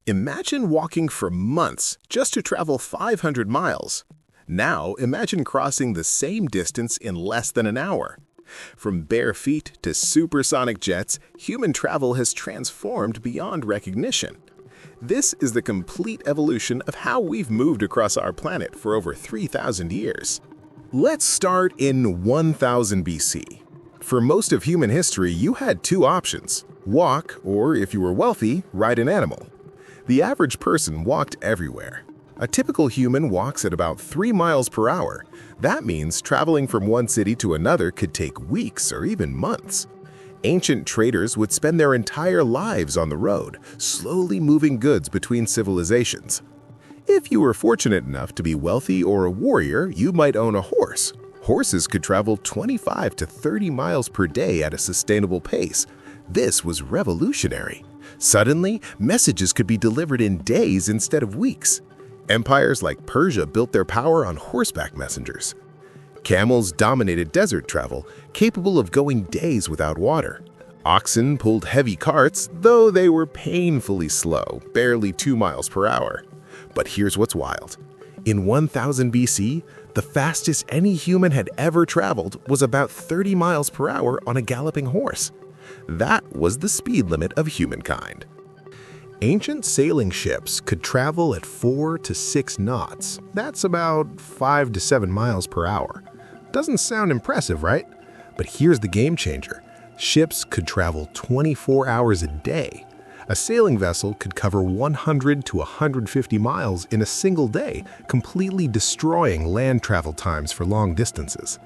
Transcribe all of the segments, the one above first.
Imagine walking for months just to travel 500 miles. Now imagine crossing the same distance in less than an hour. From bare feet to supersonic jets, human travel has transformed beyond recognition. This is the complete evolution of how we've moved across our planet for over 3,000 years. Let's start in 1000 BC. For most of human history, you had two options: walk, or if you were wealthy, ride an animal. The average person walked everywhere. A typical human walks at about 3 miles per hour. That means traveling from one city to another could take weeks or even months. Ancient traders would spend their entire lives on the road, slowly moving goods between civilizations. If you were fortunate enough to be wealthy or a warrior, you might own a horse. Horses could travel 25 to 30 miles per day at a sustainable pace. This was revolutionary. Suddenly, messages could be delivered in days instead of weeks. Empires like Persia built their power on horseback messengers. Camels dominated desert travel, capable of going days without water. Oxen pulled heavy carts, though they were painfully slow, barely 2 miles per hour. But here's what's wild. In 1000 BC, the fastest any human had ever traveled was about 30 miles per hour on a galloping horse. That was the speed limit of humankind. Ancient sailing ships could travel at 4 to 6 knots. That's about 5 to 7 miles per hour. Doesn't sound impressive, right? But here's the game changer. Ships could travel 24 hours a day. A sailing vessel could cover 100 to 150 miles in a single day, completely destroying land travel times for long distances.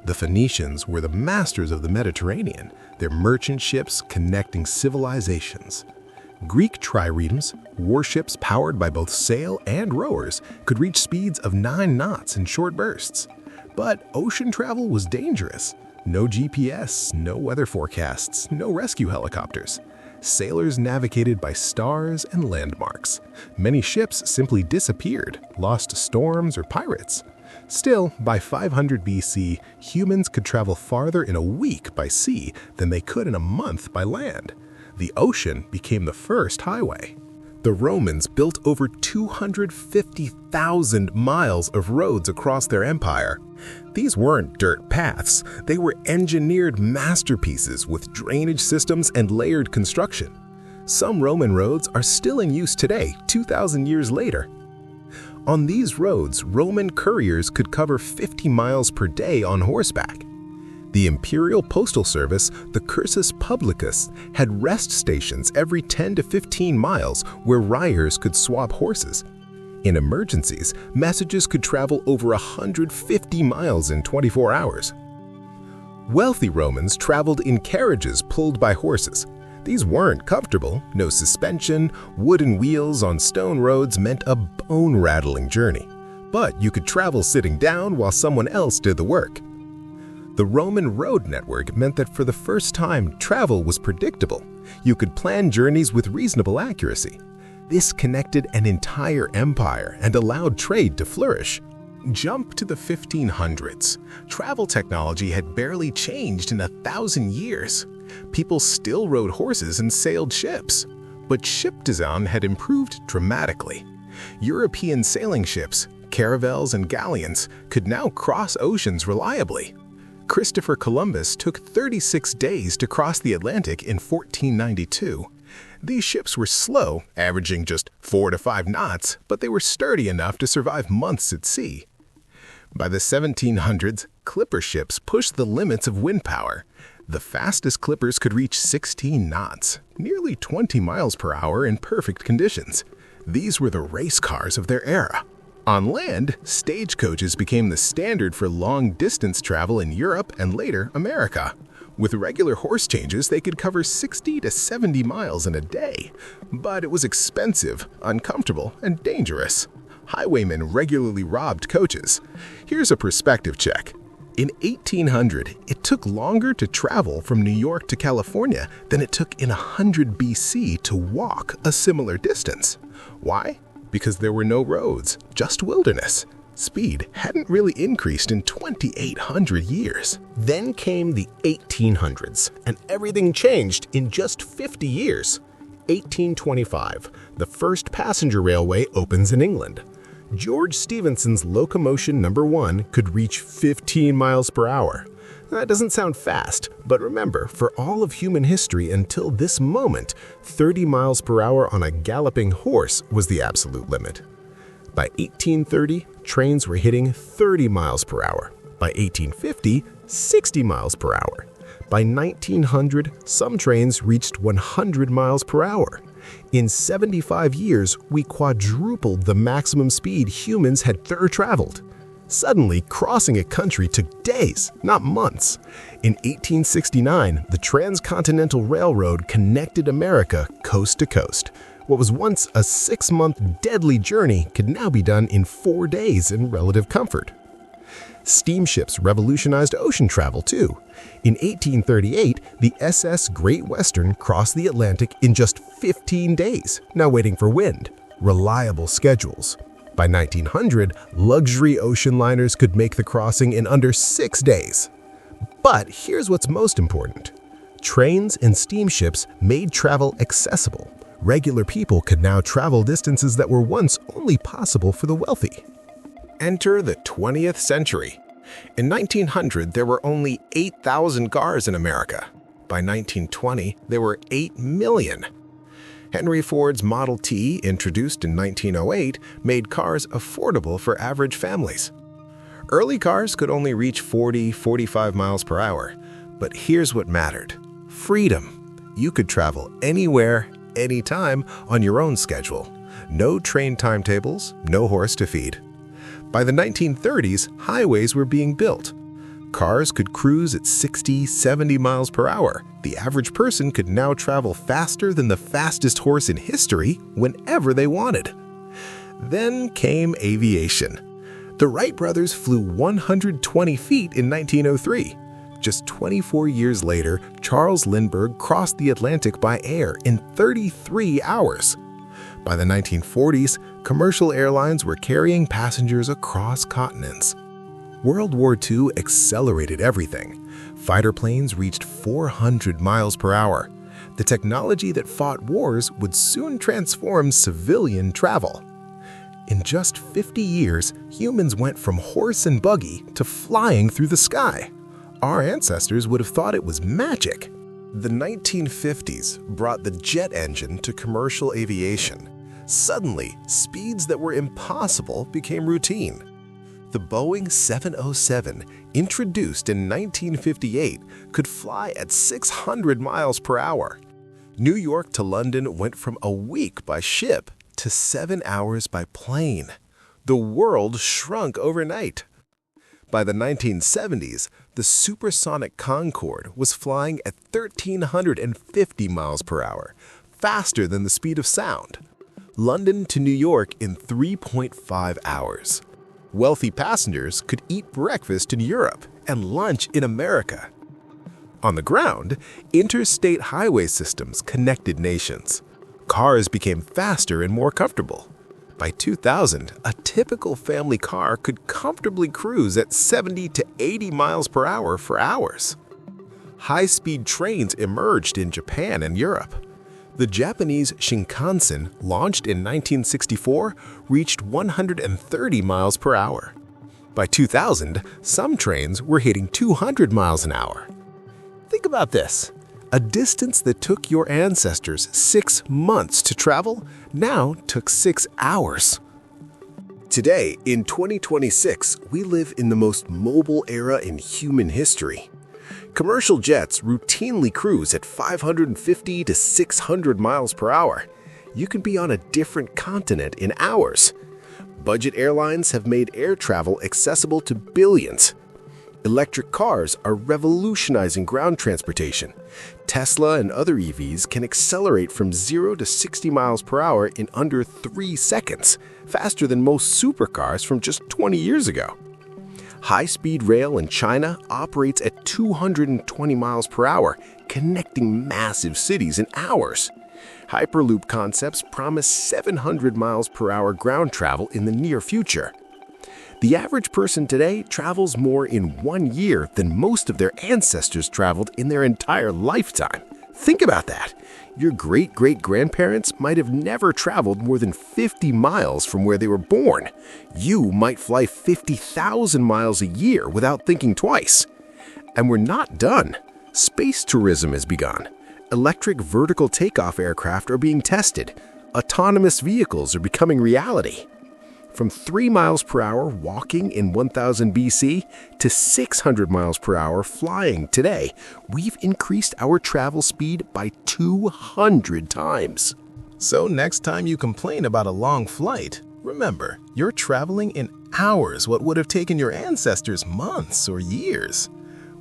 The Phoenicians were the masters of the Mediterranean, their merchant ships connecting civilizations. Greek triremes, warships powered by both sail and rowers, could reach speeds of 9 knots in short bursts. But ocean travel was dangerous. No GPS, no weather forecasts, no rescue helicopters. Sailors navigated by stars and landmarks. Many ships simply disappeared, lost to storms or pirates. Still, by 500 BC, humans could travel farther in a week by sea than they could in a month by land. The ocean became the first highway. The Romans built over 250,000 miles of roads across their empire. These weren't dirt paths, they were engineered masterpieces with drainage systems and layered construction. Some Roman roads are still in use today, 2,000 years later. On these roads, Roman couriers could cover 50 miles per day on horseback. The Imperial Postal Service, the Cursus Publicus, had rest stations every 10 to 15 miles where riders could swap horses. In emergencies, messages could travel over 150 miles in 24 hours. Wealthy Romans traveled in carriages pulled by horses. These weren't comfortable, no suspension, wooden wheels on stone roads meant a bone-rattling journey. But you could travel sitting down while someone else did the work. The Roman road network meant that for the first time, travel was predictable. You could plan journeys with reasonable accuracy. This connected an entire empire and allowed trade to flourish. Jump to the 1500s. Travel technology had barely changed in 1,000 years. People still rode horses and sailed ships. But ship design had improved dramatically. European sailing ships, caravels and galleons, could now cross oceans reliably. Christopher Columbus took 36 days to cross the Atlantic in 1492. These ships were slow, averaging just 4 to 5 knots, but they were sturdy enough to survive months at sea. By the 1700s, clipper ships pushed the limits of wind power. The fastest clippers could reach 16 knots, nearly 20 miles per hour in perfect conditions. These were the race cars of their era. On land, stagecoaches became the standard for long-distance travel in Europe and later America. With regular horse changes, they could cover 60 to 70 miles in a day. But it was expensive, uncomfortable, and dangerous. Highwaymen regularly robbed coaches. Here's a perspective check. In 1800, it took longer to travel from New York to California than it took in 100 BC to walk a similar distance. Why? Because there were no roads, just wilderness. Speed hadn't really increased in 2,800 years. Then came the 1800s, and everything changed in just 50 years. 1825, the first passenger railway opens in England. George Stephenson's locomotion number 1 could reach 15 miles per hour. That doesn't sound fast, but remember, for all of human history until this moment, 30 miles per hour on a galloping horse was the absolute limit. By 1830, trains were hitting 30 miles per hour. By 1850, 60 miles per hour. By 1900, some trains reached 100 miles per hour. In 75 years, we quadrupled the maximum speed humans had ever traveled. Suddenly, crossing a country took days, not months. In 1869, the Transcontinental Railroad connected America coast to coast. What was once a 6-month deadly journey could now be done in 4 days in relative comfort. Steamships revolutionized ocean travel too. In 1838, the SS Great Western crossed the Atlantic in just 15 days, now waiting for wind. Reliable schedules. By 1900, luxury ocean liners could make the crossing in under 6 days. But here's what's most important. Trains and steamships made travel accessible. Regular people could now travel distances that were once only possible for the wealthy. Enter the 20th century. In 1900, there were only 8,000 cars in America. By 1920, there were 8 million. Henry Ford's Model T, introduced in 1908, made cars affordable for average families. Early cars could only reach 40–45 miles per hour. But here's what mattered: freedom. You could travel anywhere, anytime, on your own schedule. No train timetables, no horse to feed. By the 1930s, highways were being built. Cars could cruise at 60–70 miles per hour. The average person could now travel faster than the fastest horse in history whenever they wanted. Then came aviation. The Wright brothers flew 120 feet in 1903. Just 24 years later, Charles Lindbergh crossed the Atlantic by air in 33 hours. By the 1940s, commercial airlines were carrying passengers across continents. World War II accelerated everything. Fighter planes reached 400 miles per hour. The technology that fought wars would soon transform civilian travel. In just 50 years, humans went from horse and buggy to flying through the sky. Our ancestors would have thought it was magic. The 1950s brought the jet engine to commercial aviation. Suddenly, speeds that were impossible became routine. The Boeing 707, introduced in 1958, could fly at 600 miles per hour. New York to London went from a week by ship to 7 hours by plane. The world shrunk overnight. By the 1970s, the supersonic Concorde was flying at 1,350 miles per hour, faster than the speed of sound. London to New York in 3.5 hours. Wealthy passengers could eat breakfast in Europe and lunch in America. On the ground, interstate highway systems connected nations. Cars became faster and more comfortable. By 2000, a typical family car could comfortably cruise at 70–80 miles per hour for hours. High-speed trains emerged in Japan and Europe. The Japanese Shinkansen, launched in 1964, reached 130 miles per hour. By 2000, some trains were hitting 200 miles an hour. Think about this. A distance that took your ancestors 6 months to travel now took 6 hours. Today, in 2026, we live in the most mobile era in human history. Commercial jets routinely cruise at 550 to 600 miles per hour. You can be on a different continent in hours. Budget airlines have made air travel accessible to billions. Electric cars are revolutionizing ground transportation. Tesla and other EVs can accelerate from 0 to 60 miles per hour in under 3 seconds, faster than most supercars from just 20 years ago. High-speed rail in China operates at 220 miles per hour, connecting massive cities in hours. Hyperloop concepts promise 700 miles per hour ground travel in the near future. The average person today travels more in 1 year than most of their ancestors traveled in their entire lifetime. Think about that. Your great-great-grandparents might have never traveled more than 50 miles from where they were born. You might fly 50,000 miles a year without thinking twice. And we're not done. Space tourism has begun. Electric vertical takeoff aircraft are being tested. Autonomous vehicles are becoming reality. From 3 miles per hour walking in 1000 BC to 600 miles per hour flying today, we've increased our travel speed by 200 times. So next time you complain about a long flight, remember, you're traveling in hours what would have taken your ancestors months or years.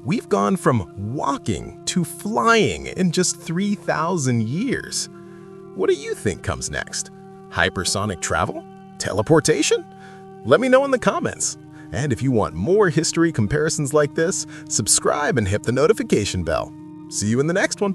We've gone from walking to flying in just 3,000 years. What do you think comes next? Hypersonic travel? Teleportation? Let me know in the comments. And if you want more history comparisons like this, subscribe and hit the notification bell. See you in the next one.